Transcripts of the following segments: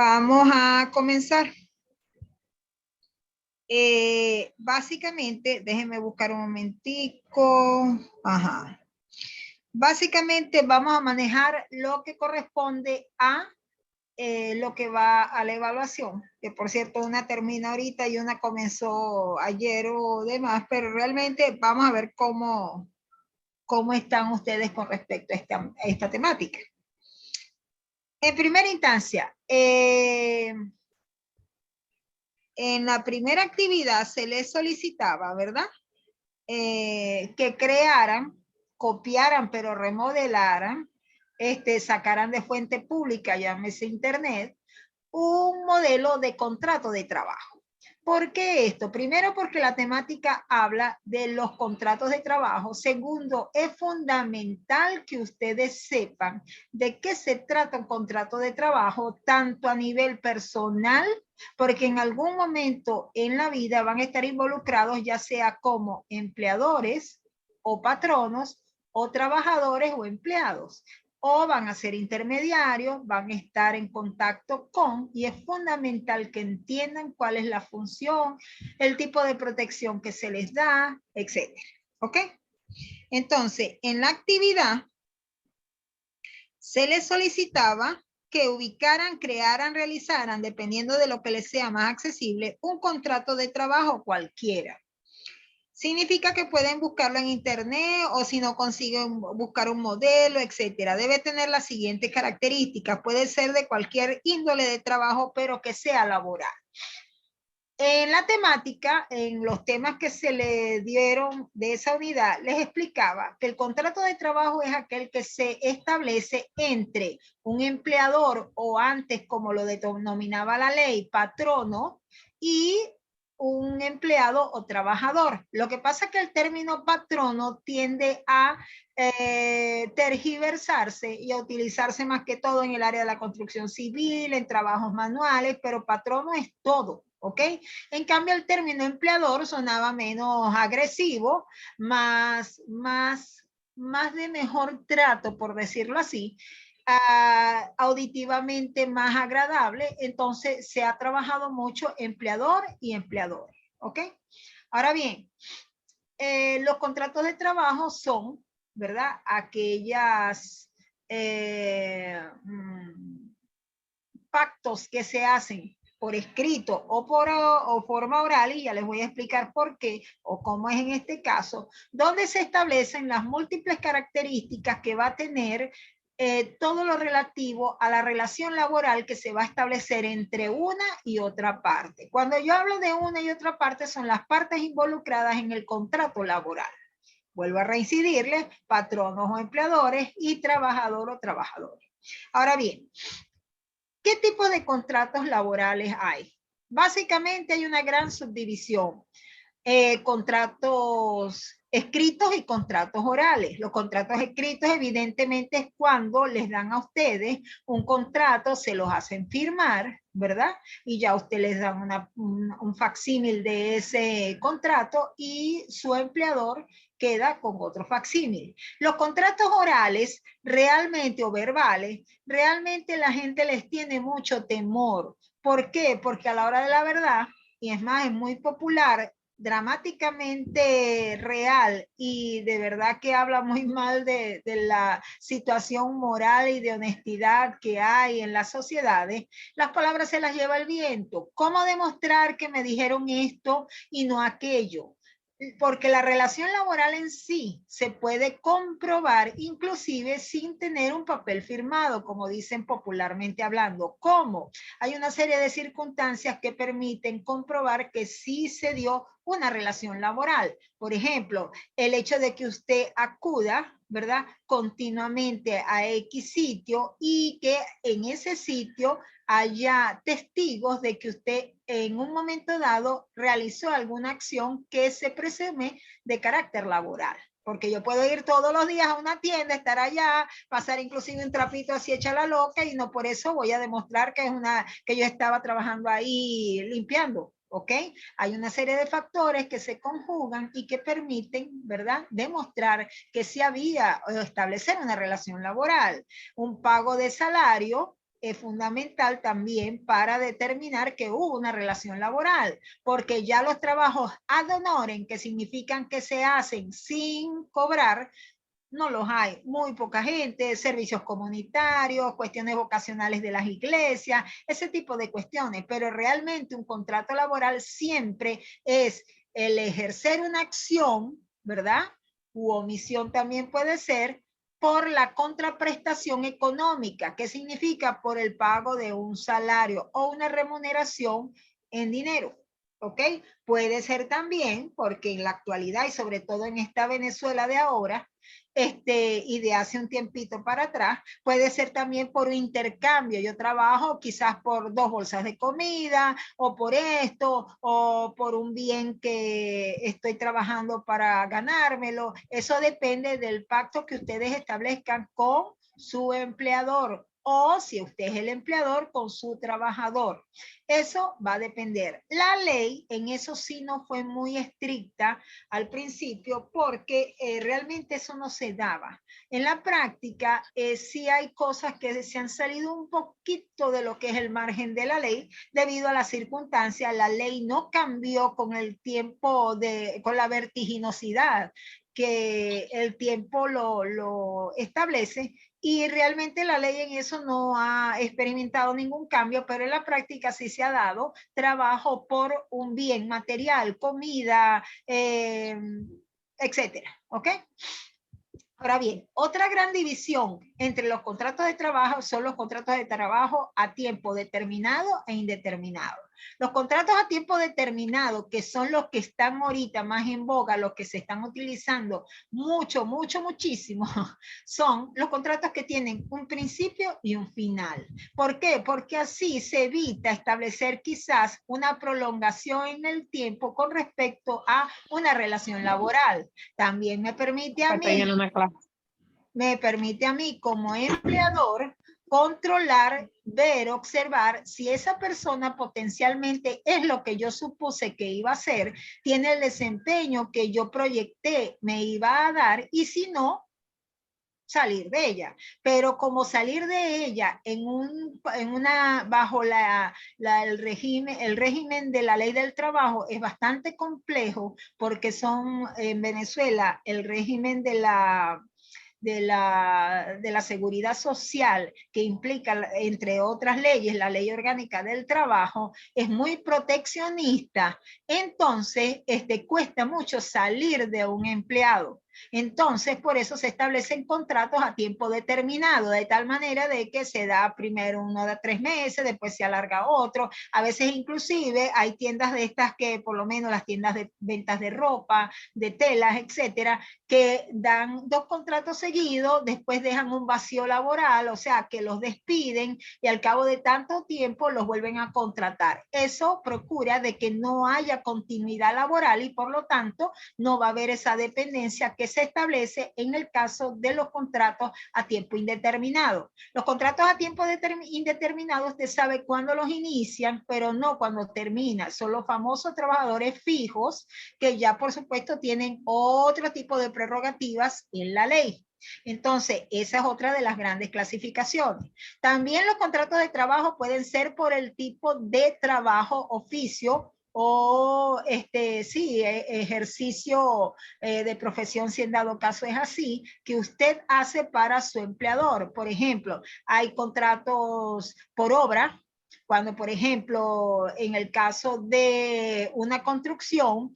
Vamos a comenzar. Básicamente, déjenme buscar un momentico. Ajá. Básicamente vamos a manejar lo que corresponde a lo que va a la evaluación, que por cierto una termina ahorita y una comenzó ayer o demás, pero realmente vamos a ver cómo están ustedes con respecto a esta temática. En primera instancia, en la primera actividad se les solicitaba, ¿verdad? Que crearan, copiaran, pero remodelaran, sacaran de fuente pública, llámese internet, un modelo de contrato de trabajo. ¿Por qué esto? Primero, porque la temática habla de los contratos de trabajo. Segundo, es fundamental que ustedes sepan de qué se trata un contrato de trabajo, tanto a nivel personal, porque en algún momento en la vida van a estar involucrados, ya sea como empleadores o patronos, o trabajadores o empleados, o van a ser intermediarios, van a estar en contacto con, y es fundamental que entiendan cuál es la función, el tipo de protección que se les da, etcétera. ¿Ok? Entonces, en la actividad se les solicitaba que ubicaran, crearan, realizaran, dependiendo de lo que les sea más accesible, un contrato de trabajo cualquiera. Significa que pueden buscarlo en internet o si no consiguen buscar un modelo, etcétera. Debe tener las siguientes características. Puede ser de cualquier índole de trabajo, pero que sea laboral. En la temática, en los temas que se le dieron de esa unidad, les explicaba que el contrato de trabajo es aquel que se establece entre un empleador o antes, como lo denominaba la ley, patrono, y un empleado o trabajador. Lo que pasa es que el término patrono tiende a tergiversarse y a utilizarse más que todo en el área de la construcción civil, en trabajos manuales, pero patrono es todo. ¿Ok? En cambio, el término empleador sonaba menos agresivo, más de mejor trato, por decirlo así, auditivamente más agradable. Entonces, se ha trabajado mucho empleador y empleador. ¿Ok? Ahora bien, los contratos de trabajo son, ¿verdad? Aquellas pactos que se hacen por escrito o por forma oral, y ya les voy a explicar por qué o cómo es en este caso, donde se establecen las múltiples características que va a tener todo lo relativo a la relación laboral que se va a establecer entre una y otra parte. Cuando yo hablo de una y otra parte, son las partes involucradas en el contrato laboral. Vuelvo a reincidirles, patronos o empleadores y trabajador o trabajadores. Ahora bien, ¿qué tipo de contratos laborales hay? Básicamente hay una gran subdivisión. Contratos escritos y contratos orales. Los contratos escritos evidentemente es cuando les dan a ustedes un contrato, se los hacen firmar, ¿verdad? Y ya ustedes les dan un facsímil de ese contrato y su empleador queda con otro facsímil. Los contratos orales realmente o verbales, realmente la gente les tiene mucho temor. ¿Por qué? Porque a la hora de la verdad, y es más, es muy popular, dramáticamente real y de verdad que habla muy mal de la situación moral y de honestidad que hay en las sociedades, las palabras se las lleva el viento. ¿Cómo demostrar que me dijeron esto y no aquello? Porque la relación laboral en sí se puede comprobar inclusive sin tener un papel firmado, como dicen popularmente hablando. ¿Cómo? Hay una serie de circunstancias que permiten comprobar que sí se dio una relación laboral. Por ejemplo, el hecho de que usted acuda, ¿verdad? Continuamente a X sitio y que en ese sitio haya testigos de que usted en un momento dado realizó alguna acción que se presume de carácter laboral. Porque yo puedo ir todos los días a una tienda, estar allá, pasar inclusive un trapito así hecha la loca y no por eso voy a demostrar que yo estaba trabajando ahí limpiando. ¿Ok? Hay una serie de factores que se conjugan y que permiten, ¿verdad?, demostrar que sí había o establecer una relación laboral. Un pago de salario es fundamental también para determinar que hubo una relación laboral, porque ya los trabajos ad honorem, que significan que se hacen sin cobrar, no los hay, muy poca gente, servicios comunitarios, cuestiones vocacionales de las iglesias, ese tipo de cuestiones, pero realmente un contrato laboral siempre es el ejercer una acción, ¿verdad? U omisión también puede ser por la contraprestación económica, que significa por el pago de un salario o una remuneración en dinero. ¿Ok? Puede ser también porque en la actualidad y sobre todo en esta Venezuela de ahora, y de hace un tiempito para atrás, puede ser también por un intercambio. Yo trabajo quizás por 2 bolsas de comida o por esto o por un bien que estoy trabajando para ganármelo. Eso depende del pacto que ustedes establezcan con su empleador o si usted es el empleador con su trabajador. Eso va a depender. La ley en eso sí no fue muy estricta al principio porque realmente eso no se daba. En la práctica sí hay cosas que se han salido un poquito de lo que es el margen de la ley debido a las circunstancias. La ley no cambió con el tiempo, con la vertiginosidad que el tiempo lo establece y realmente la ley en eso no ha experimentado ningún cambio, pero en la práctica sí se ha dado trabajo por un bien material, comida, etcétera. ¿Ok? Ahora bien, otra gran división entre los contratos de trabajo son los contratos de trabajo a tiempo determinado e indeterminado. Los contratos a tiempo determinado, que son los que están ahorita más en boga, los que se están utilizando muchísimo, son los contratos que tienen un principio y un final. ¿Por qué? Porque así se evita establecer quizás una prolongación en el tiempo con respecto a una relación laboral. También me permite a mí como empleador controlar, ver, observar si esa persona potencialmente es lo que yo supuse que iba a ser, tiene el desempeño que yo proyecté me iba a dar y si no, salir de ella. Pero como salir de ella bajo el régimen de la ley del trabajo es bastante complejo porque son en Venezuela el régimen de la seguridad social que implica, entre otras leyes, la ley orgánica del trabajo, es muy proteccionista. Entonces, cuesta mucho salir de un empleado. Entonces, por eso se establecen contratos a tiempo determinado, de tal manera de que se da primero uno de 3 meses, después se alarga otro. A veces inclusive hay tiendas de estas que, por lo menos las tiendas de ventas de ropa, de telas, etcétera, que dan 2 contratos seguidos, después dejan un vacío laboral, o sea, que los despiden y al cabo de tanto tiempo los vuelven a contratar. Eso procura de que no haya continuidad laboral y por lo tanto no va a haber esa dependencia que se establece en el caso de los contratos a tiempo indeterminado. Los contratos a tiempo indeterminado usted sabe cuándo los inician, pero no cuándo terminan. Son los famosos trabajadores fijos que ya por supuesto tienen otro tipo de prerrogativas en la ley. Entonces, esa es otra de las grandes clasificaciones. También los contratos de trabajo pueden ser por el tipo de trabajo, oficio o sí, ejercicio de profesión, si en dado caso es así, que usted hace para su empleador. Por ejemplo, hay contratos por obra, cuando, por ejemplo, en el caso de una construcción,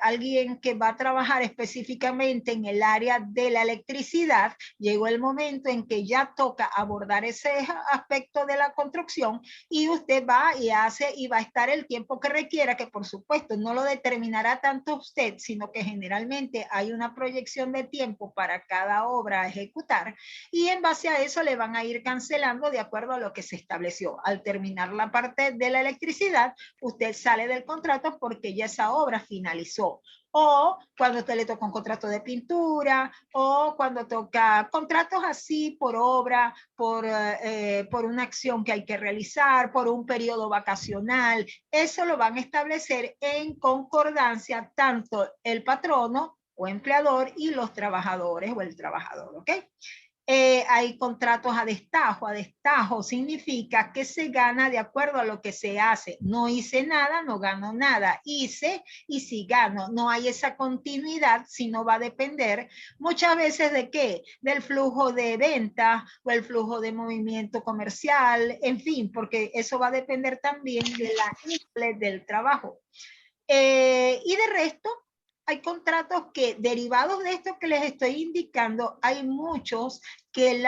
alguien que va a trabajar específicamente en el área de la electricidad, llegó el momento en que ya toca abordar ese aspecto de la construcción y usted va y hace y va a estar el tiempo que requiera, que por supuesto no lo determinará tanto usted, sino que generalmente hay una proyección de tiempo para cada obra a ejecutar y en base a eso le van a ir cancelando de acuerdo a lo que se estableció. Al terminar la parte de la electricidad, usted sale del contrato porque ya esa obra finalizó. O cuando a usted le toca un contrato de pintura, o cuando toca contratos así por obra, por una acción que hay que realizar, por un periodo vacacional. Eso lo van a establecer en concordancia tanto el patrono o empleador y los trabajadores o el trabajador, ¿ok? Hay contratos a destajo. A destajo significa que se gana de acuerdo a lo que se hace. No hice nada, no gano nada. Hice y sí gano. No hay esa continuidad, sino va a depender muchas veces de qué, del flujo de ventas o el flujo de movimiento comercial, en fin, porque eso va a depender también de la índole del trabajo. Y de resto, hay contratos que derivados de esto que les estoy indicando, hay muchos que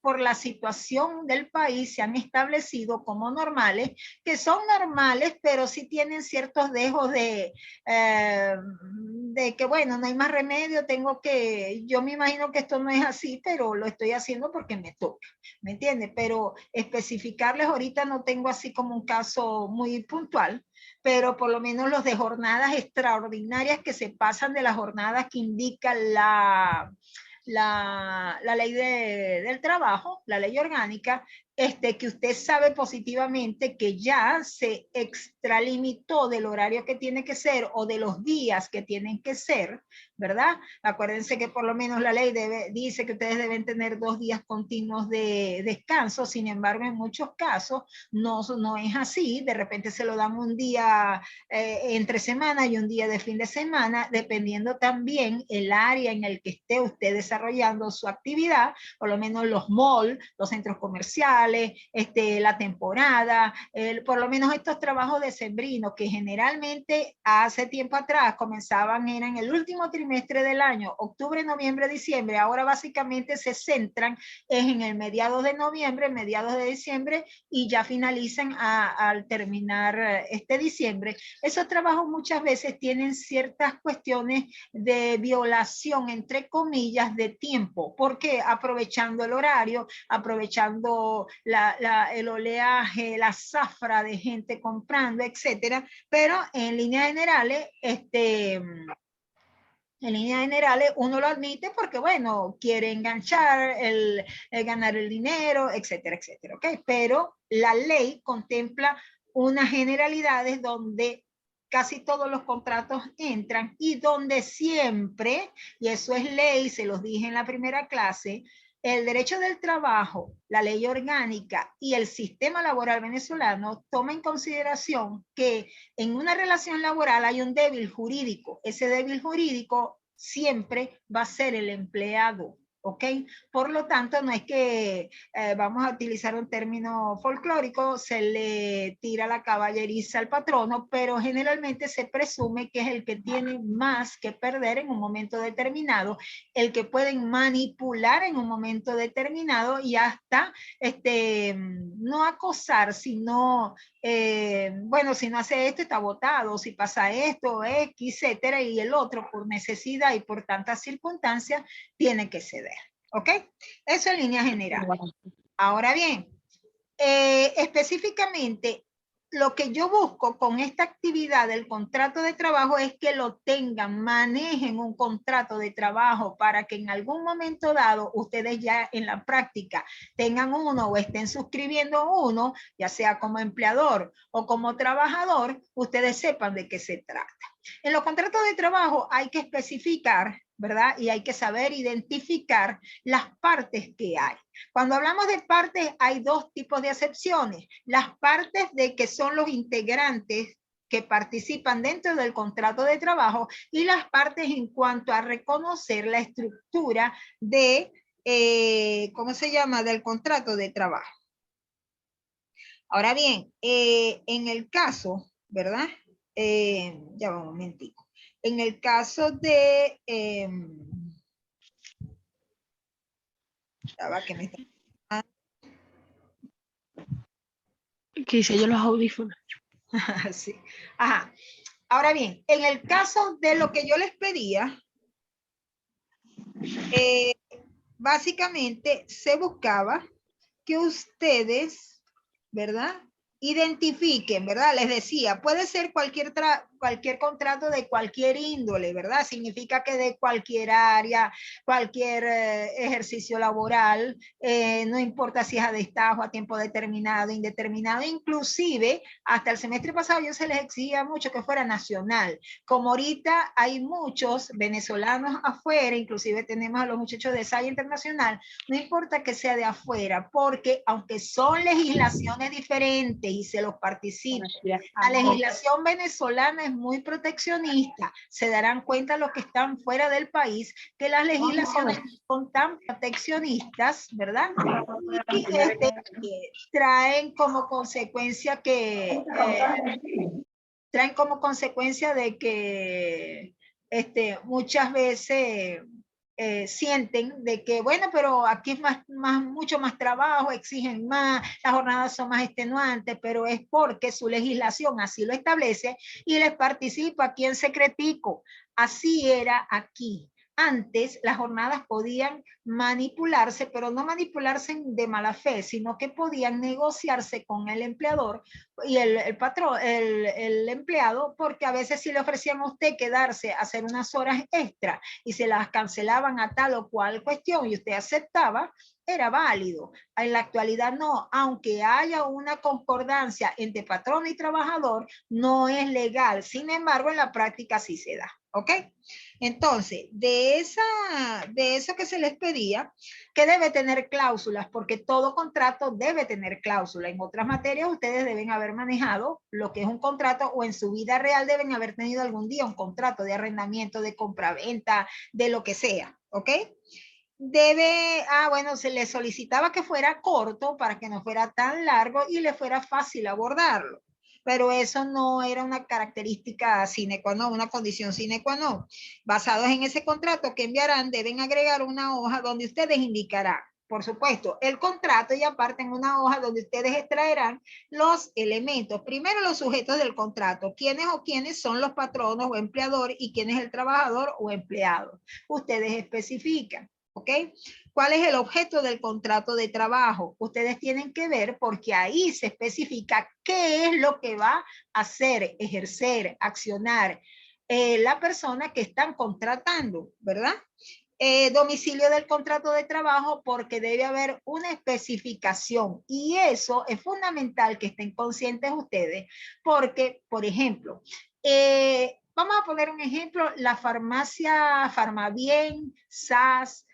por la situación del país se han establecido como normales, que son normales, pero sí tienen ciertos dejos de que, bueno, no hay más remedio, yo me imagino que esto no es así, pero lo estoy haciendo porque me toca, ¿me entiendes? Pero especificarles ahorita no tengo así como un caso muy puntual, pero por lo menos los de jornadas extraordinarias que se pasan de las jornadas que indica la ley del trabajo, la ley orgánica, que usted sabe positivamente que ya se extralimitó del horario que tiene que ser o de los días que tienen que ser, ¿verdad? Acuérdense que por lo menos la ley dice que ustedes deben tener 2 días continuos de descanso, sin embargo, en muchos casos no es así, de repente se lo dan un día entre semana y un día de fin de semana, dependiendo también el área en el que esté usted desarrollando su actividad, por lo menos los malls, los centros comerciales, la temporada, por lo menos estos trabajos decembrinos que generalmente hace tiempo atrás comenzaban, eran el último trimestre del año, octubre, noviembre, diciembre, ahora básicamente se centran en el mediados de noviembre, mediados de diciembre y ya finalizan al terminar este diciembre. Esos trabajos muchas veces tienen ciertas cuestiones de violación, entre comillas, de tiempo, porque aprovechando el horario, aprovechando el oleaje, la zafra de gente comprando, etcétera, pero en líneas generales, uno lo admite porque, bueno, quiere enganchar, ganar el dinero, etcétera, etcétera, ¿ok? Pero la ley contempla unas generalidades donde casi todos los contratos entran y donde siempre, y eso es ley, se los dije en la primera clase, el derecho del trabajo, la ley orgánica y el sistema laboral venezolano toma en consideración que en una relación laboral hay un débil jurídico. Ese débil jurídico siempre va a ser el empleado, ¿ok? Por lo tanto, no es que vamos a utilizar un término folclórico, se le tira la caballeriza al patrono, pero generalmente se presume que es el que tiene más que perder en un momento determinado, el que pueden manipular en un momento determinado y hasta no acosar, sino bueno, si no hace esto está votado, si pasa esto, X, etcétera, y el otro por necesidad y por tantas circunstancias tiene que ceder, ¿ok? Eso en línea general. Ahora bien, específicamente, lo que yo busco con esta actividad del contrato de trabajo es que lo tengan, manejen un contrato de trabajo para que en algún momento dado ustedes ya en la práctica tengan uno o estén suscribiendo uno, ya sea como empleador o como trabajador, ustedes sepan de qué se trata. En los contratos de trabajo hay que especificar, ¿verdad? Y hay que saber identificar las partes que hay. Cuando hablamos de partes, hay 2 tipos de acepciones. Las partes de que son los integrantes que participan dentro del contrato de trabajo y las partes en cuanto a reconocer la estructura de, ¿cómo se llama? Del contrato de trabajo. Ahora bien, en el caso, ¿verdad? Ya va un momentico. En el caso de... ya va que me está... Que hice yo los audífonos. Sí. Ajá. Ahora bien, en el caso de lo que yo les pedía, básicamente se buscaba que ustedes, ¿verdad? Identifiquen, ¿verdad? Les decía, puede ser cualquier cualquier contrato de cualquier índole, ¿verdad? Significa que de cualquier área, cualquier ejercicio laboral, no importa si es a destajo, a tiempo determinado, indeterminado, inclusive hasta el semestre pasado yo se les exigía mucho que fuera nacional. Como ahorita hay muchos venezolanos afuera, inclusive tenemos a los muchachos de SAI Internacional, no importa que sea de afuera, porque aunque son legislaciones diferentes y se los participa, la legislación venezolana es muy proteccionista. Se darán cuenta los que están fuera del país que las legislaciones son tan proteccionistas, ¿verdad? Y traen como consecuencia que de que muchas veces sienten de que, bueno, pero aquí es mucho más trabajo, exigen más, las jornadas son más extenuantes, pero es porque su legislación así lo establece y les participa aquí en secretico. Así era aquí. Antes las jornadas podían manipularse, pero no manipularse de mala fe, sino que podían negociarse con el empleador y el patrón, el empleado, porque a veces si le ofrecían a usted quedarse a hacer unas horas extra y se las cancelaban a tal o cual cuestión y usted aceptaba, era válido. En la actualidad no, aunque haya una concordancia entre patrón y trabajador, no es legal. Sin embargo, en la práctica sí se da. ¿Ok? Entonces, de eso que se les pedía, que debe tener cláusulas, porque todo contrato debe tener cláusulas. En otras materias ustedes deben haber manejado lo que es un contrato o en su vida real deben haber tenido algún día un contrato de arrendamiento, de compraventa, de lo que sea. ¿Ok? Bueno, se le solicitaba que fuera corto para que no fuera tan largo y le fuera fácil abordarlo. Pero eso no era una característica sine qua non, una condición sine qua non. Basados en ese contrato que enviarán, deben agregar una hoja donde ustedes indicarán, por supuesto, el contrato y aparte en una hoja donde ustedes extraerán los elementos. Primero los sujetos del contrato, quiénes son los patronos o empleadores y quién es el trabajador o empleado. Ustedes especifican. ¿Ok? ¿Cuál es el objeto del contrato de trabajo? Ustedes tienen que ver porque ahí se especifica qué es lo que va a hacer, ejercer, accionar la persona que están contratando, ¿verdad? Domicilio del contrato de trabajo porque debe haber una especificación y eso es fundamental que estén conscientes ustedes porque, por ejemplo, vamos a poner un ejemplo, la farmacia Farmabien, SAS,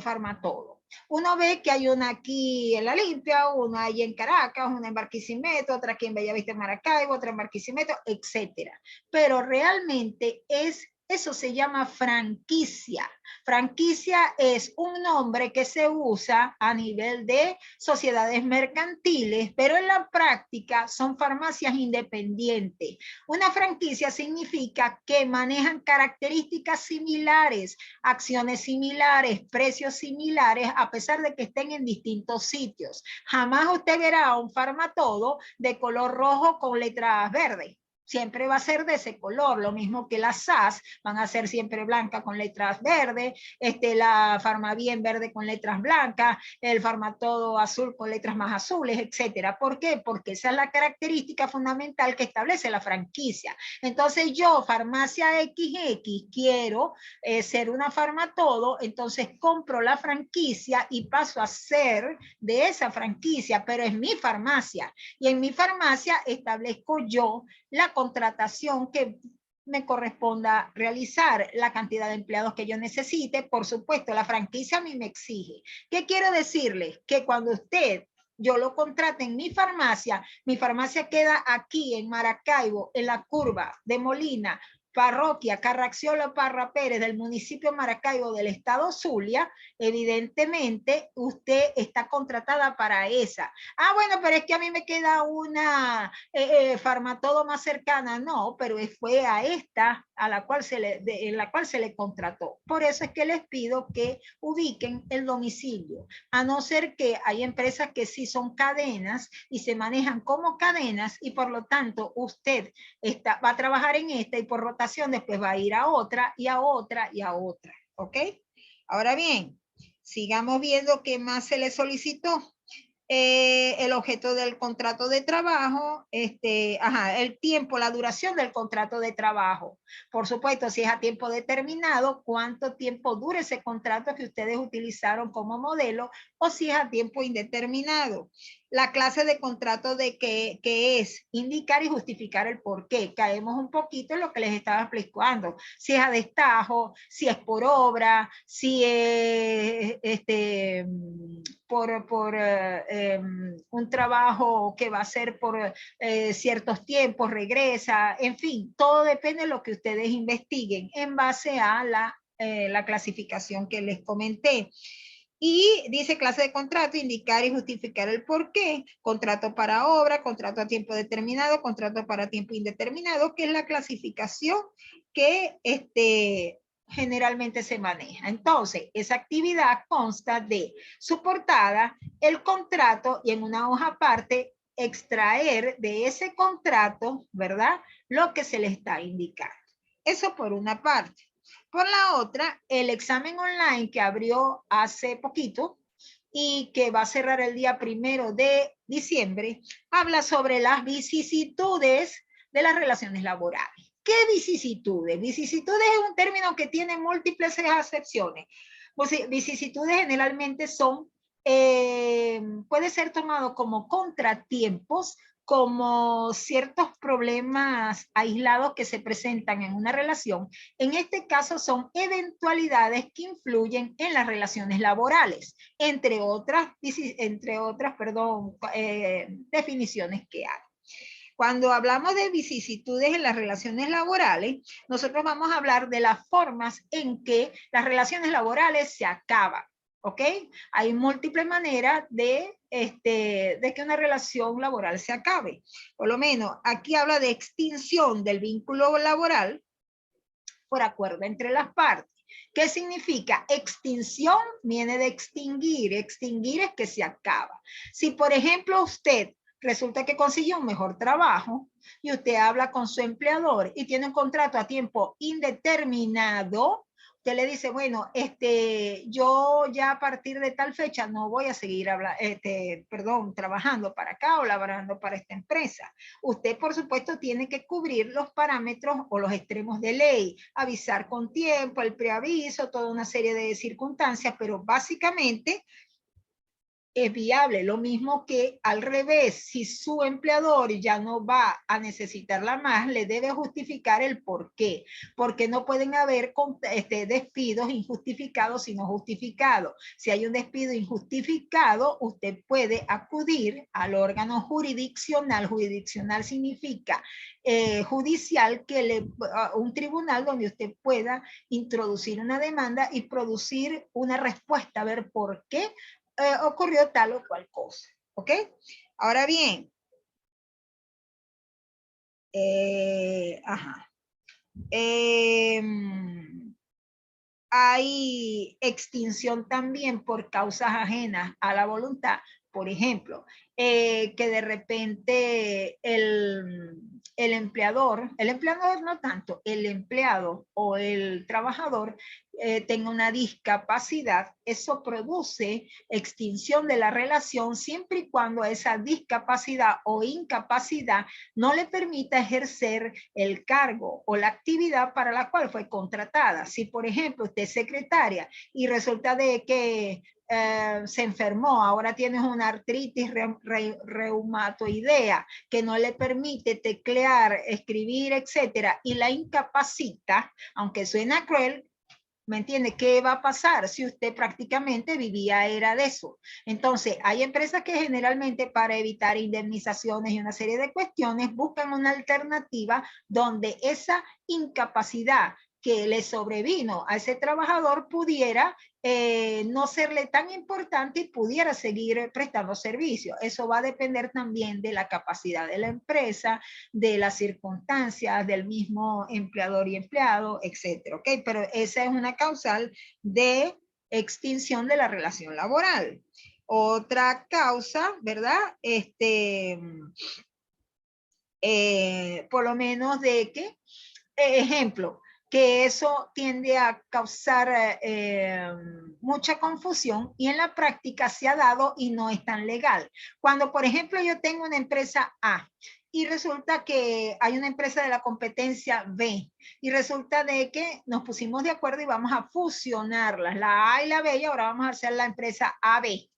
Farmatodo. Uno ve que hay una aquí en La Limpia, una ahí en Caracas, una en Barquisimeto, otra aquí en Bellavista, en Maracaibo, otra en Barquisimeto, etcétera. Pero realmente eso se llama franquicia. Franquicia es un nombre que se usa a nivel de sociedades mercantiles, pero en la práctica son farmacias independientes. Una franquicia significa que manejan características similares, acciones similares, precios similares, a pesar de que estén en distintos sitios. Jamás usted verá un Farmatodo de color rojo con letras verdes. Siempre va a ser de ese color, lo mismo que las SAS van a ser siempre blancas con letras verdes, la Farmabien verde con letras blancas, el Farmatodo azul con letras más azules, etcétera. ¿Por qué? Porque esa es la característica fundamental que establece la franquicia. Entonces yo, farmacia XX, quiero ser una Farmatodo, entonces compro la franquicia y paso a ser de esa franquicia, pero es mi farmacia. Y en mi farmacia establezco yo la contratación que me corresponda realizar, la cantidad de empleados que yo necesite. Por supuesto, la franquicia a mí me exige. ¿Qué quiero decirles? Que cuando yo lo contrate en mi farmacia queda aquí en Maracaibo, en la curva de Molina, parroquia Carracciola Parra Pérez del municipio Maracaibo del estado Zulia, evidentemente usted está contratada para esa. Ah, bueno, pero es que a mí me queda una Farmatodo más cercana. No, pero fue a esta a la cual en la cual se le contrató. Por eso es que les pido que ubiquen el domicilio, a no ser que hay empresas que sí son cadenas y se manejan como cadenas y por lo tanto usted va a trabajar en esta y por rotación después va a ir a otra y a otra y a otra. ¿Ok? Ahora bien, sigamos viendo qué más se le solicitó. el objeto del contrato de trabajo, el tiempo, la duración del contrato de trabajo. Por supuesto, si es a tiempo determinado, cuánto tiempo dura ese contrato que ustedes utilizaron como modelo, o si es a tiempo indeterminado. La clase de contrato de que es indicar y justificar el por qué. Caemos un poquito en lo que les estaba explicando. Si es a destajo, si es por obra, si es por un trabajo que va a ser por ciertos tiempos, regresa, en fin, todo depende de lo que ustedes investiguen en base a la clasificación que les comenté. Y dice clase de contrato, indicar y justificar el por qué, contrato para obra, contrato a tiempo determinado, contrato para tiempo indeterminado, que es la clasificación que generalmente se maneja. Entonces, esa actividad consta de su portada, el contrato y en una hoja aparte extraer de ese contrato, ¿verdad? Lo que se le está indicando. Eso por una parte. Por la otra, el examen online que abrió hace poquito y que va a cerrar el día 1 de diciembre, habla sobre las vicisitudes de las relaciones laborales. ¿Qué vicisitudes? Vicisitudes es un término que tiene múltiples acepciones. Pues, vicisitudes generalmente son, puede ser tomado como contratiempos, como ciertos problemas aislados que se presentan en una relación. En este caso son eventualidades que influyen en las relaciones laborales, entre otras definiciones que hay. Cuando hablamos de vicisitudes en las relaciones laborales, nosotros vamos a hablar de las formas en que las relaciones laborales se acaban. ¿Ok? Hay múltiples maneras de que una relación laboral se acabe. Por lo menos aquí habla de extinción del vínculo laboral por acuerdo entre las partes. ¿Qué significa? Extinción viene de extinguir. Extinguir es que se acaba. Si, por ejemplo, usted resulta que consiguió un mejor trabajo y usted habla con su empleador y tiene un contrato a tiempo indeterminado, usted le dice, bueno, yo ya a partir de tal fecha no voy a seguir trabajando para acá o laborando para esta empresa. Usted, por supuesto, tiene que cubrir los parámetros o los extremos de ley, avisar con tiempo, el preaviso, toda una serie de circunstancias, pero básicamente es viable. Lo mismo que al revés, si su empleador ya no va a necesitarla más, le debe justificar el por qué. Porque no pueden haber despidos injustificados sino justificados. Si hay un despido injustificado, usted puede acudir al órgano jurisdiccional. Jurisdiccional significa judicial, un tribunal donde usted pueda introducir una demanda y producir una respuesta, a ver por qué ocurrió tal o cual cosa. ¿Ok? Ahora bien, hay extinción también por causas ajenas a la voluntad. Por ejemplo, que de repente el empleador no tanto, el empleado o el trabajador tenga una discapacidad, eso produce extinción de la relación siempre y cuando esa discapacidad o incapacidad no le permita ejercer el cargo o la actividad para la cual fue contratada. Si, por ejemplo, usted es secretaria y resulta de que se enfermó, ahora tienes una artritis reumatoidea que no le permite teclear, escribir, etcétera, y la incapacita, aunque suena cruel, ¿me entiende? ¿Qué va a pasar si usted prácticamente vivía era de eso? Entonces, hay empresas que generalmente para evitar indemnizaciones y una serie de cuestiones buscan una alternativa donde esa incapacidad que le sobrevino a ese trabajador pudiera no serle tan importante y pudiera seguir prestando servicios. Eso va a depender también de la capacidad de la empresa, de las circunstancias del mismo empleador y empleado, etcétera. ¿Ok? Pero esa es una causal de extinción de la relación laboral. Otra causa, ¿verdad? Por lo menos de que, ejemplo, que eso tiende a causar mucha confusión y en la práctica se ha dado y no es tan legal. Cuando, por ejemplo, yo tengo una empresa A y resulta que hay una empresa de la competencia B y resulta de que nos pusimos de acuerdo y vamos a fusionarlas, la A y la B, y ahora vamos a hacer la empresa AB.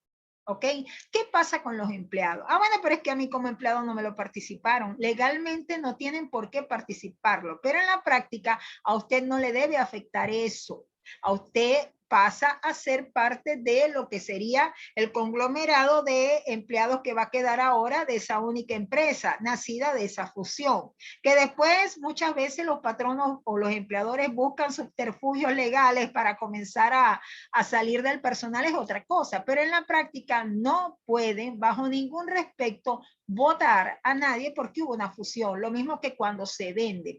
¿Ok? ¿Qué pasa con los empleados? Ah, bueno, pero es que a mí como empleado no me lo participaron. Legalmente no tienen por qué participarlo, pero en la práctica a usted no le debe afectar eso. A usted pasa a ser parte de lo que sería el conglomerado de empleados que va a quedar ahora de esa única empresa, nacida de esa fusión, que después muchas veces los patronos o los empleadores buscan subterfugios legales para comenzar a salir del personal, es otra cosa, pero en la práctica no pueden bajo ningún respecto votar a nadie porque hubo una fusión. Lo mismo que cuando se vende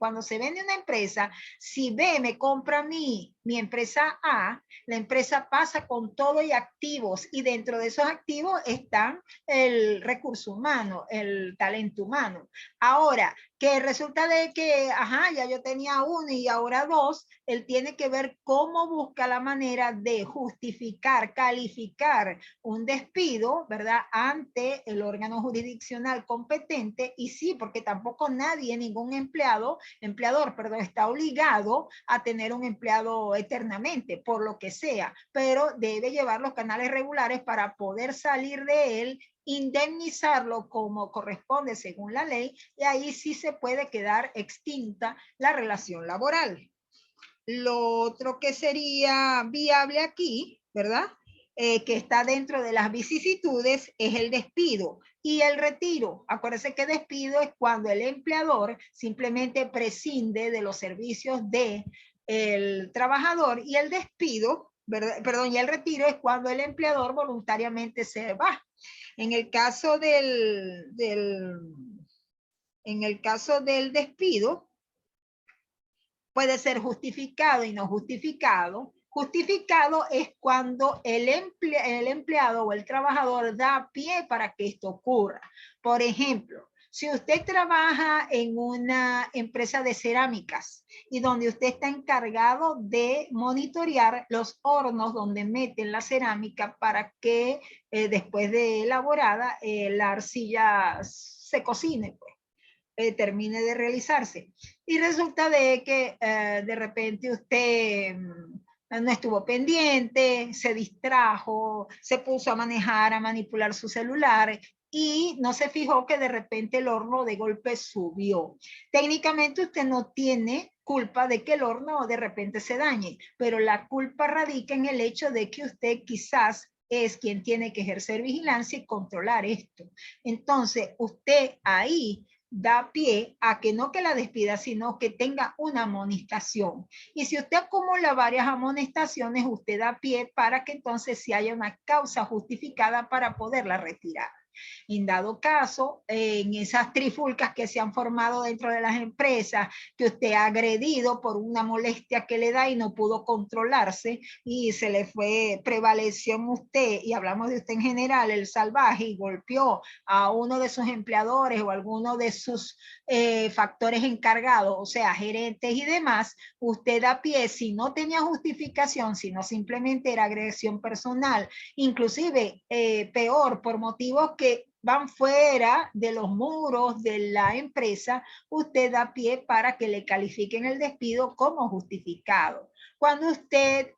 una empresa, si B me compra a mí mi empresa A, la empresa pasa con todo y activos y dentro de esos activos están el recurso humano, el talento humano. Ahora, que resulta de que, ajá, ya yo tenía uno y ahora dos, él tiene que ver cómo busca la manera de justificar, calificar un despido, ¿verdad? Ante el órgano jurisdiccional competente y sí, porque tampoco nadie, ningún empleador, perdón, está obligado a tener un empleado eternamente, por lo que sea, pero debe llevar los canales regulares para poder salir de él, indemnizarlo como corresponde según la ley y ahí sí se puede quedar extinta la relación laboral. Lo otro que sería viable aquí, ¿verdad? Que está dentro de las vicisitudes es el despido y el retiro. Acuérdense que despido es cuando el empleador simplemente prescinde de los servicios del trabajador y el despido, ¿verdad? Perdón, y el retiro es cuando el empleador voluntariamente se va. En el caso en el caso del despido, puede ser justificado y no justificado. Justificado es cuando el empleado o el trabajador da pie para que esto ocurra. Por ejemplo, si usted trabaja en una empresa de cerámicas y donde usted está encargado de monitorear los hornos donde meten la cerámica para que después de elaborada la arcilla se cocine, pues termine de realizarse. Y resulta de que de repente usted no estuvo pendiente, se distrajo, se puso a manejar, a manipular su celular y no se fijó que de repente el horno de golpe subió. Técnicamente usted no tiene culpa de que el horno de repente se dañe, pero la culpa radica en el hecho de que usted quizás es quien tiene que ejercer vigilancia y controlar esto. Entonces, usted ahí da pie a que no que la despida, sino que tenga una amonestación. Y si usted acumula varias amonestaciones, usted da pie para que entonces si haya una causa justificada para poderla retirar. En dado caso, en esas trifulcas que se han formado dentro de las empresas, que usted ha agredido por una molestia que le da y no pudo controlarse y se le fue, prevaleció en usted, y hablamos de usted en general, el salvaje, y golpeó a uno de sus empleadores o alguno de sus factores encargados, o sea, gerentes y demás, usted da pie, si no tenía justificación, sino simplemente era agresión personal, inclusive peor, por motivos que van fuera de los muros de la empresa, usted da pie para que le califiquen el despido como justificado. Cuando usted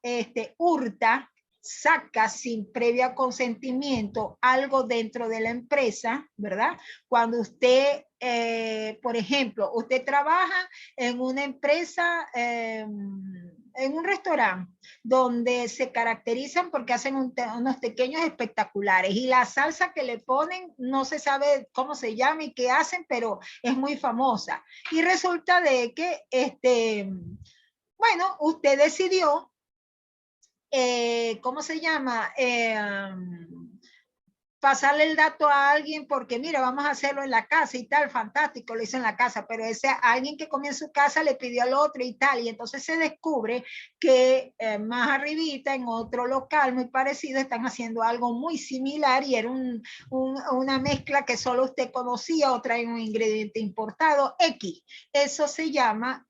hurta, saca sin previo consentimiento algo dentro de la empresa, ¿verdad? Cuando usted, por ejemplo, usted trabaja en una empresa, en un restaurante, donde se caracterizan porque hacen unos pequeños espectaculares y la salsa que le ponen no se sabe cómo se llama y qué hacen, pero es muy famosa. Y resulta de que, bueno, usted decidió, ¿cómo se llama? pasarle el dato a alguien porque mira, vamos a hacerlo en la casa y tal, fantástico, lo hizo en la casa, pero ese alguien que comió en su casa le pidió al otro y tal, y entonces se descubre que más arribita en otro local muy parecido están haciendo algo muy similar y era una mezcla que solo usted conocía o trae un ingrediente importado X. Eso se llama,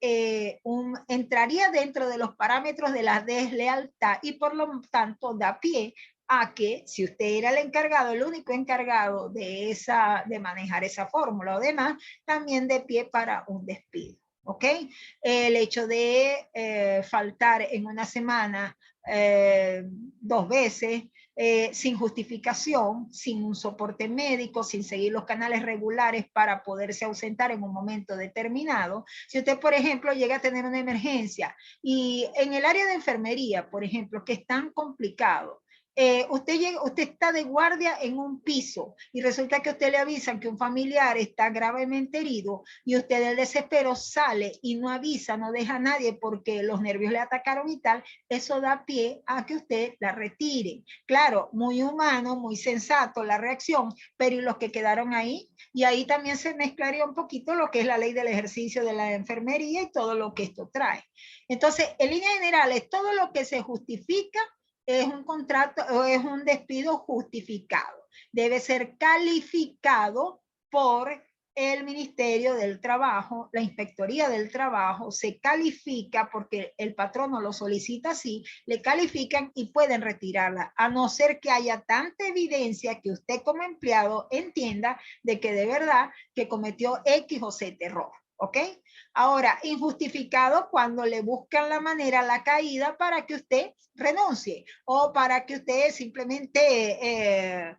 entraría dentro de los parámetros de la deslealtad y por lo tanto da pie a que si usted era el encargado, el único encargado de manejar esa fórmula o demás, también de pie para un despido. ¿Ok? El hecho de faltar en una semana 2 veces, sin justificación, sin un soporte médico, sin seguir los canales regulares para poderse ausentar en un momento determinado. Si usted, por ejemplo, llega a tener una emergencia y en el área de enfermería, por ejemplo, que es tan complicado, usted está de guardia en un piso y resulta que a usted le avisan que un familiar está gravemente herido y usted del desespero sale y no avisa, no deja a nadie porque los nervios le atacaron y tal, eso da pie a que usted la retire. Claro, muy humano, muy sensato la reacción, pero ¿y los que quedaron ahí? Y ahí también se mezclaría un poquito lo que es la ley del ejercicio de la enfermería y todo lo que esto trae. Entonces, en líneas generales, todo lo que se justifica es un contrato o es un despido justificado. Debe ser calificado por el Ministerio del Trabajo, la Inspectoría del Trabajo, se califica porque el patrono lo solicita así, le califican y pueden retirarla, a no ser que haya tanta evidencia que usted como empleado entienda de que de verdad que cometió X o Z error. ¿Ok? Ahora, injustificado cuando le buscan la manera, la caída para que usted renuncie o para que usted simplemente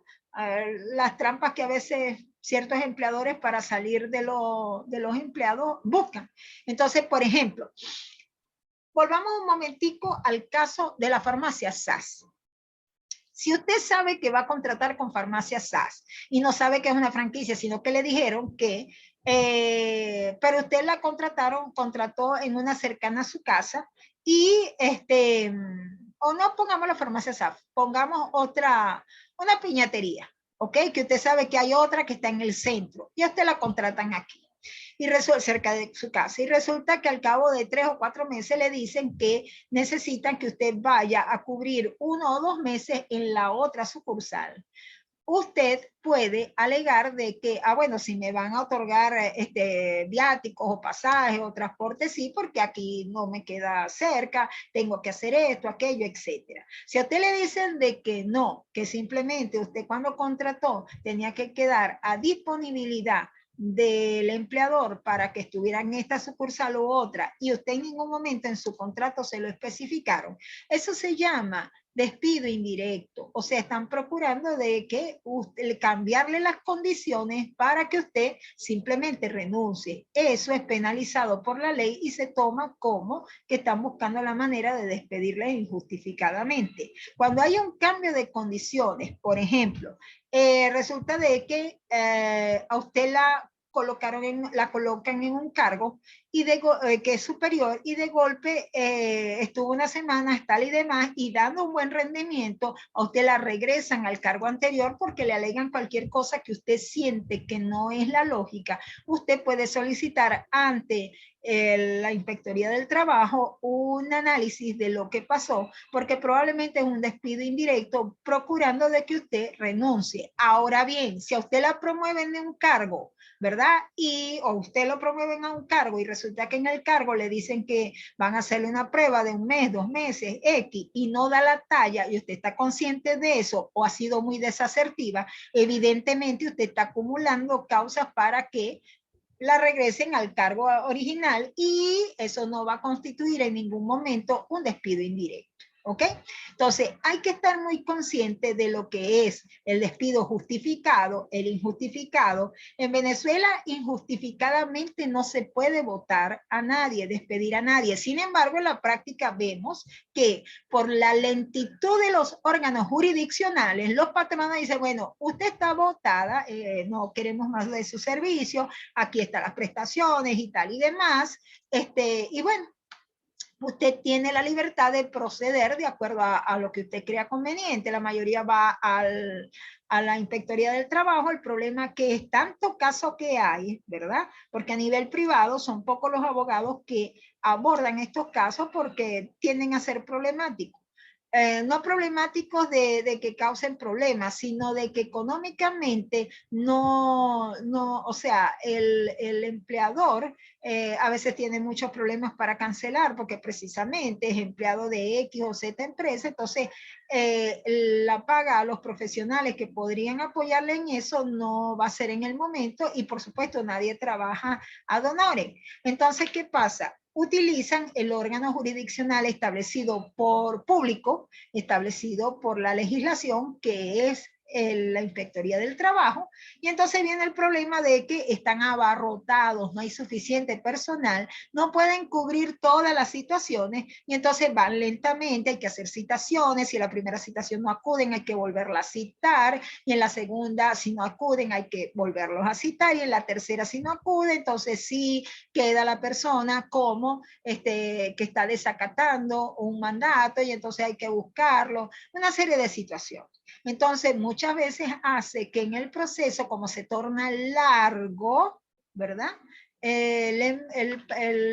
las trampas que a veces ciertos empleadores para salir de los empleados buscan. Entonces, por ejemplo, volvamos un momentico al caso de la farmacia SAS. Si usted sabe que va a contratar con farmacia SAS y no sabe que es una franquicia, sino que le dijeron que, pero usted la contrató en una cercana a su casa y o no pongamos la farmacia SAS, pongamos una piñatería, ¿ok? Que usted sabe que hay otra que está en el centro y usted la contratan aquí y resulta cerca de su casa y resulta que al cabo de 3 o 4 meses le dicen que necesitan que usted vaya a cubrir 1 o 2 meses en la otra sucursal. Usted puede alegar de que, bueno, si me van a otorgar viáticos o pasajes o transporte, sí, porque aquí no me queda cerca, tengo que hacer esto, aquello, etcétera. Si a usted le dicen de que no, que simplemente usted cuando contrató tenía que quedar a disponibilidad del empleador para que estuviera en esta sucursal u otra y usted en ningún momento en su contrato se lo especificaron, eso se llama despido indirecto. O sea, están procurando de que usted, cambiarle las condiciones para que usted simplemente renuncie. Eso es penalizado por la ley y se toma como que están buscando la manera de despedirle injustificadamente. Cuando hay un cambio de condiciones, por ejemplo, resulta de que a usted la colocan en un cargo y que es superior y de golpe estuvo una semana tal y demás y dando un buen rendimiento, a usted la regresan al cargo anterior porque le alegan cualquier cosa que usted siente que no es la lógica. Usted puede solicitar ante la Inspectoría del Trabajo un análisis de lo que pasó, porque probablemente es un despido indirecto procurando de que usted renuncie. Ahora bien, si a usted la promueven de un cargo, ¿verdad? O usted lo promueven a un cargo y resulta que en el cargo le dicen que van a hacerle una prueba de 1 mes, 2 meses, X, y no da la talla y usted está consciente de eso o ha sido muy desasertiva, evidentemente usted está acumulando causas para que la regresen al cargo original y eso no va a constituir en ningún momento un despido indirecto. ¿Ok? Entonces, hay que estar muy consciente de lo que es el despido justificado, el injustificado. En Venezuela, injustificadamente no se puede votar a nadie, despedir a nadie. Sin embargo, en la práctica vemos que por la lentitud de los órganos jurisdiccionales, los patronos dicen, bueno, usted está votada, no queremos más de su servicio, aquí están las prestaciones y tal y demás, y bueno, usted tiene la libertad de proceder de acuerdo a lo que usted crea conveniente. La mayoría va a la Inspectoría del Trabajo. El problema que es tanto caso que hay, ¿verdad? Porque a nivel privado son pocos los abogados que abordan estos casos porque tienden a ser problemáticos. No problemáticos de que causen problemas, sino de que económicamente o sea, el empleador a veces tiene muchos problemas para cancelar porque precisamente es empleado de X o Z empresa, entonces la paga a los profesionales que podrían apoyarle en eso no va a ser en el momento y por supuesto nadie trabaja ad honorem. Entonces, ¿qué pasa? Utilizan el órgano jurisdiccional establecido por público, establecido por la legislación, que es la Inspectoría del Trabajo, y entonces viene el problema de que están abarrotados, no hay suficiente personal, no pueden cubrir todas las situaciones, y entonces van lentamente, hay que hacer citaciones, si en la primera citación no acuden, hay que volverla a citar, y en la segunda, si no acuden, hay que volverlos a citar, y en la tercera, si no acude, entonces sí queda la persona como que está desacatando un mandato, y entonces hay que buscarlo, una serie de situaciones. Entonces, muchas veces hace que en el proceso, como se torna largo, ¿verdad? El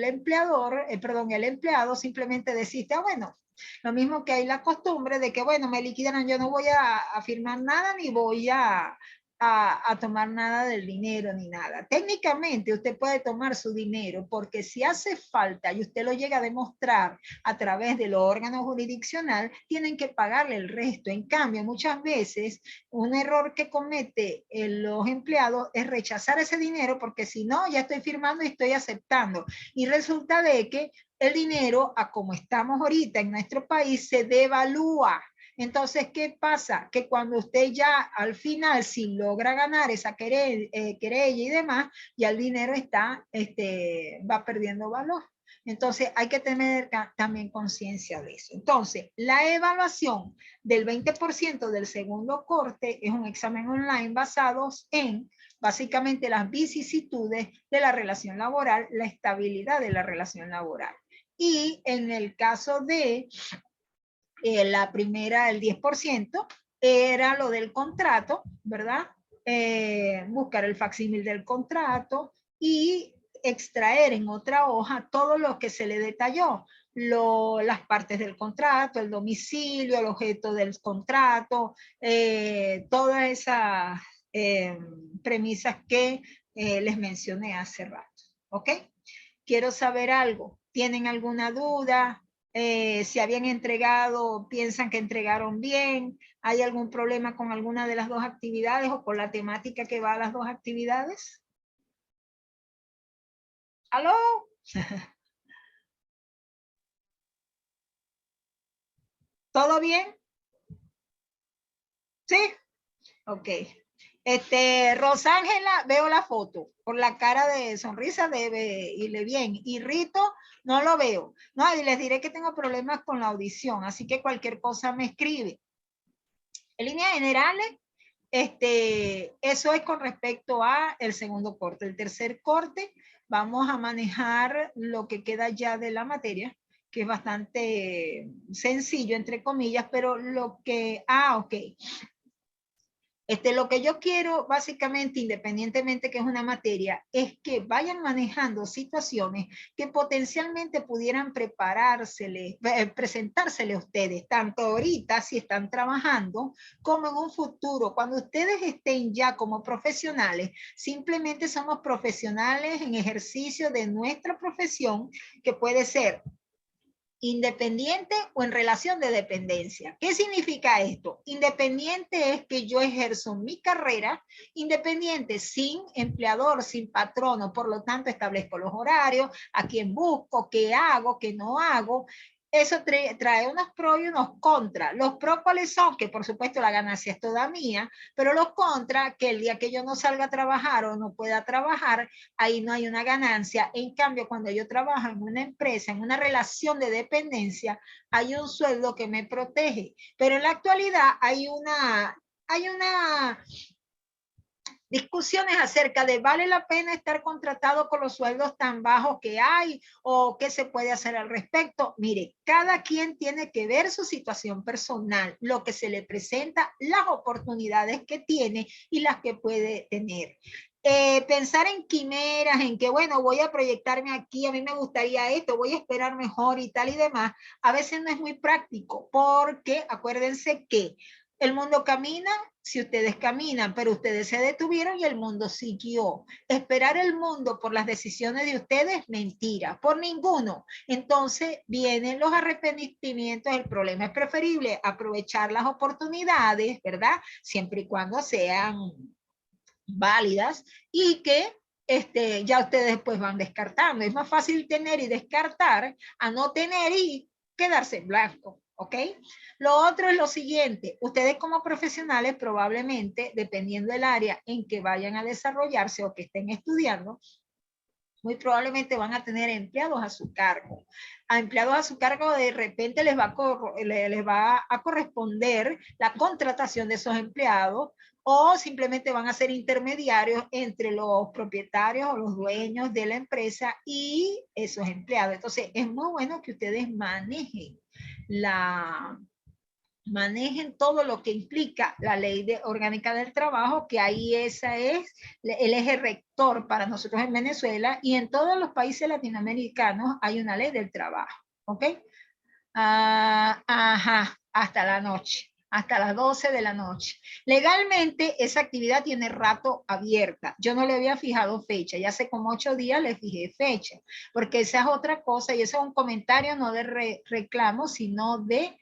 empleador, perdón, el empleado simplemente desiste, bueno, lo mismo que hay la costumbre de que, bueno, me liquidaron, yo no voy a firmar nada ni voy a tomar nada del dinero ni nada. Técnicamente usted puede tomar su dinero porque si hace falta y usted lo llega a demostrar a través del órgano jurisdiccional, tienen que pagarle el resto. En cambio, muchas veces un error que comete los empleados es rechazar ese dinero porque si no, ya estoy firmando y estoy aceptando. Y resulta de que el dinero, a como estamos ahorita en nuestro país, se devalúa. Entonces, ¿qué pasa? Que cuando usted ya al final, si logra ganar esa querella y demás, ya el dinero va perdiendo valor. Entonces, hay que tener también conciencia de eso. Entonces, la evaluación del 20% del segundo corte es un examen online basado en básicamente las vicisitudes de la relación laboral, la estabilidad de la relación laboral. Y en el caso de la primera, el 10%, era lo del contrato, ¿verdad? Buscar el facsímil del contrato y extraer en otra hoja todo lo que se le detalló, las partes del contrato, el domicilio, el objeto del contrato, todas esas premisas que les mencioné hace rato. ¿Ok? Quiero saber algo. ¿Tienen alguna duda? Si habían entregado, piensan que entregaron bien, ¿hay algún problema con alguna de las dos actividades o con la temática que va a las dos actividades? ¿Aló? ¿Todo bien? ¿Sí? Ok. Rosángela, veo la foto, por la cara de sonrisa debe irle bien. Y Rito, no lo veo. No, y les diré que tengo problemas con la audición, así que cualquier cosa me escribe. En líneas generales, eso es con respecto a el segundo corte. El tercer corte, vamos a manejar lo que queda ya de la materia, que es bastante sencillo, entre comillas, pero ok. Lo que yo quiero, básicamente, independientemente que es una materia, es que vayan manejando situaciones que potencialmente pudieran presentársele a ustedes, tanto ahorita si están trabajando, como en un futuro. Cuando ustedes estén ya como profesionales, simplemente somos profesionales en ejercicio de nuestra profesión, que puede ser independiente o en relación de dependencia. ¿Qué significa esto? Independiente es que yo ejerzo mi carrera, independiente sin empleador, sin patrono, por lo tanto establezco los horarios, a quién busco, qué hago, qué no hago. Eso trae unos pros y unos contras. Los pros, ¿cuáles son? Que por supuesto la ganancia es toda mía, pero los contras, que el día que yo no salga a trabajar o no pueda trabajar, ahí no hay una ganancia. En cambio, cuando yo trabajo en una empresa, en una relación de dependencia, hay un sueldo que me protege. Pero en la actualidad hay una discusiones acerca de ¿vale la pena estar contratado con los sueldos tan bajos que hay o qué se puede hacer al respecto? Mire, cada quien tiene que ver su situación personal, lo que se le presenta, las oportunidades que tiene y las que puede tener. Pensar en quimeras, en que bueno, voy a proyectarme aquí, a mí me gustaría esto, voy a esperar mejor y tal y demás, a veces no es muy práctico, porque acuérdense que el mundo camina si ustedes caminan, pero ustedes se detuvieron y el mundo siguió. Esperar el mundo por las decisiones de ustedes, mentira, por ninguno. Entonces vienen los arrepentimientos, el problema es preferible aprovechar las oportunidades, ¿verdad? Siempre y cuando sean válidas y que ya ustedes pues van descartando. Es más fácil tener y descartar a no tener y quedarse en blanco, ¿ok? Lo otro es lo siguiente, ustedes como profesionales probablemente, dependiendo del área en que vayan a desarrollarse o que estén estudiando, muy probablemente van a tener empleados a su cargo. A empleados a su cargo de repente les va a corresponder la contratación de esos empleados o simplemente van a ser intermediarios entre los propietarios o los dueños de la empresa y esos empleados. Entonces, es muy bueno que ustedes manejen todo lo que implica la ley orgánica del trabajo, que ahí esa es el eje rector para nosotros en Venezuela y en todos los países latinoamericanos hay una ley del trabajo, ¿ok? Ajá, hasta la noche, hasta las 12 de la noche. Legalmente esa actividad tiene rato abierta. Yo no le había fijado fecha, ya hace como 8 días le fijé fecha, porque esa es otra cosa y eso es un comentario no de reclamo, sino de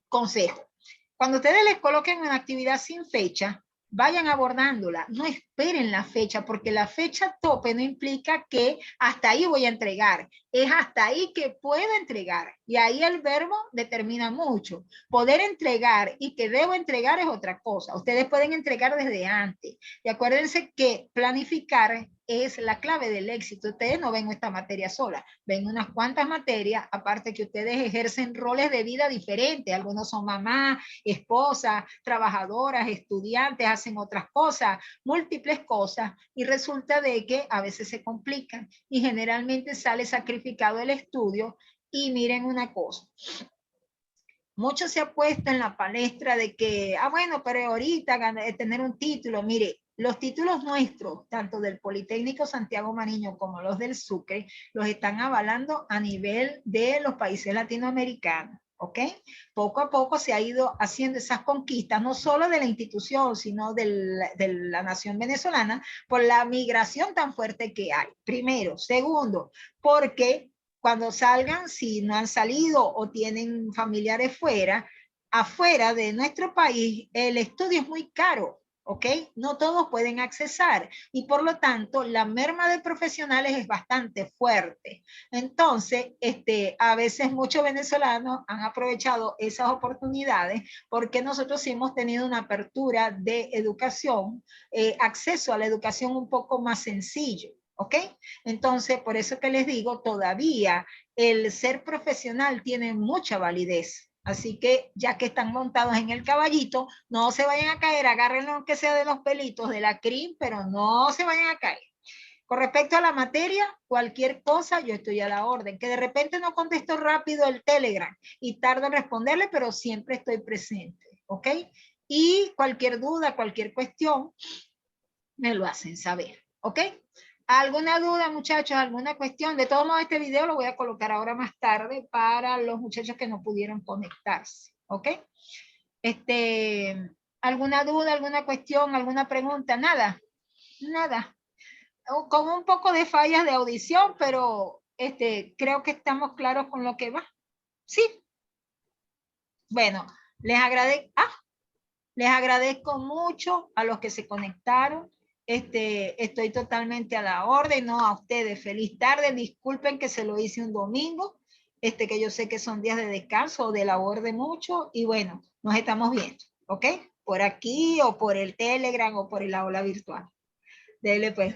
consejo. Cuando ustedes les coloquen una actividad sin fecha, vayan abordándola, no esperen la fecha, porque la fecha tope no implica que hasta ahí voy a entregar, es hasta ahí que puedo entregar, y ahí el verbo determina mucho. Poder entregar y que debo entregar es otra cosa, ustedes pueden entregar desde antes, y acuérdense que planificar es la clave del éxito. Ustedes no ven esta materia sola, ven unas cuantas materias, aparte que ustedes ejercen roles de vida diferentes, algunos son mamá, esposas, trabajadoras, estudiantes, hacen otras cosas, múltiples cosas, y resulta de que a veces se complican y generalmente sale sacrificado el estudio. Y miren una cosa, mucho se ha puesto en la palestra de que, bueno, pero ahorita tener un título, mire, los títulos nuestros, tanto del Politécnico Santiago Mariño como los del Sucre, los están avalando a nivel de los países latinoamericanos. ¿Ok? Poco a poco se ha ido haciendo esas conquistas, no solo de la institución, sino de la nación venezolana, por la migración tan fuerte que hay. Primero. Segundo, porque cuando salgan, si no han salido o tienen familiares fuera, afuera de nuestro país, el estudio es muy caro. ¿Ok? No todos pueden accesar y por lo tanto la merma de profesionales es bastante fuerte. Entonces, a veces muchos venezolanos han aprovechado esas oportunidades porque nosotros sí hemos tenido una apertura de educación, acceso a la educación un poco más sencillo. ¿Ok? Entonces, por eso que les digo, todavía el ser profesional tiene mucha validez. Así que ya que están montados en el caballito, no se vayan a caer, agárrenlo aunque sea de los pelitos de la crin, pero no se vayan a caer. Con respecto a la materia, cualquier cosa, yo estoy a la orden. Que de repente no contesto rápido el Telegram y tardo en responderle, pero siempre estoy presente, ¿ok? Y cualquier duda, cualquier cuestión, me lo hacen saber, ¿ok? ¿Alguna duda, muchachos? ¿Alguna cuestión? De todos modos, este video lo voy a colocar ahora más tarde para los muchachos que no pudieron conectarse, ¿ok? ¿Alguna duda, alguna cuestión, alguna pregunta? Nada, nada. Con un poco de fallas de audición, pero creo que estamos claros con lo que va. Sí. Bueno, les agradezco mucho a los que se conectaron. Estoy totalmente a la orden, no a ustedes. Feliz tarde, disculpen que se lo hice un domingo, que yo sé que son días de descanso o de labor de mucho, y bueno, nos estamos viendo, ¿ok? Por aquí o por el Telegram o por el aula virtual. Dele pues.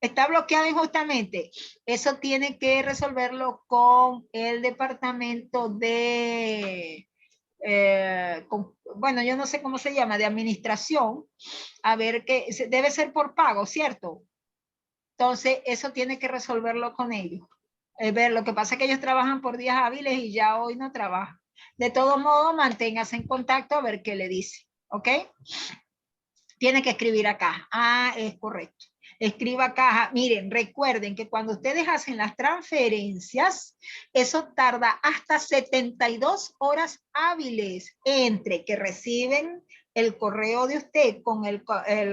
Está bloqueado injustamente. Eso tiene que resolverlo con el departamento de bueno, yo no sé cómo se llama, de administración, a ver que debe ser por pago, ¿cierto? Entonces, eso tiene que resolverlo con ellos. Ver, lo que pasa es que ellos trabajan por días hábiles y ya hoy no trabajan. De todo modo, manténgase en contacto a ver qué le dice, ¿ok? Tiene que escribir acá. Ah, es correcto. Escriba caja. Miren, recuerden que cuando ustedes hacen las transferencias, eso tarda hasta 72 horas hábiles entre que reciben el correo de usted con el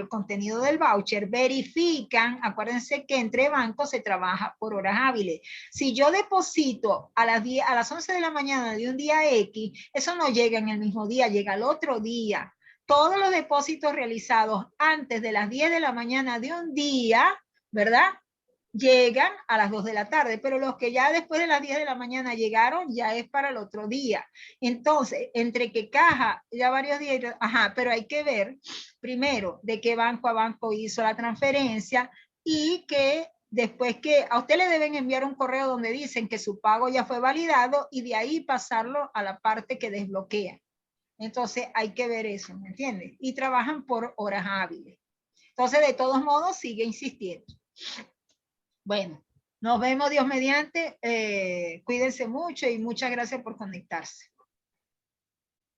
contenido del voucher, verifican, acuérdense que entre bancos se trabaja por horas hábiles. Si yo deposito a las 11 de la mañana de un día X, eso no llega en el mismo día, llega al otro día. Todos los depósitos realizados antes de las 10 de la mañana de un día, ¿verdad? Llegan a las 2 de la tarde, pero los que ya después de las 10 de la mañana llegaron, ya es para el otro día. Entonces, entre que caja, ya varios días, ajá, pero hay que ver primero de qué banco a banco hizo la transferencia y que después que a usted le deben enviar un correo donde dicen que su pago ya fue validado y de ahí pasarlo a la parte que desbloquea. Entonces hay que ver eso, ¿me entiendes? Y trabajan por horas hábiles. Entonces, de todos modos, sigue insistiendo. Bueno, nos vemos Dios mediante. Cuídense mucho y muchas gracias por conectarse.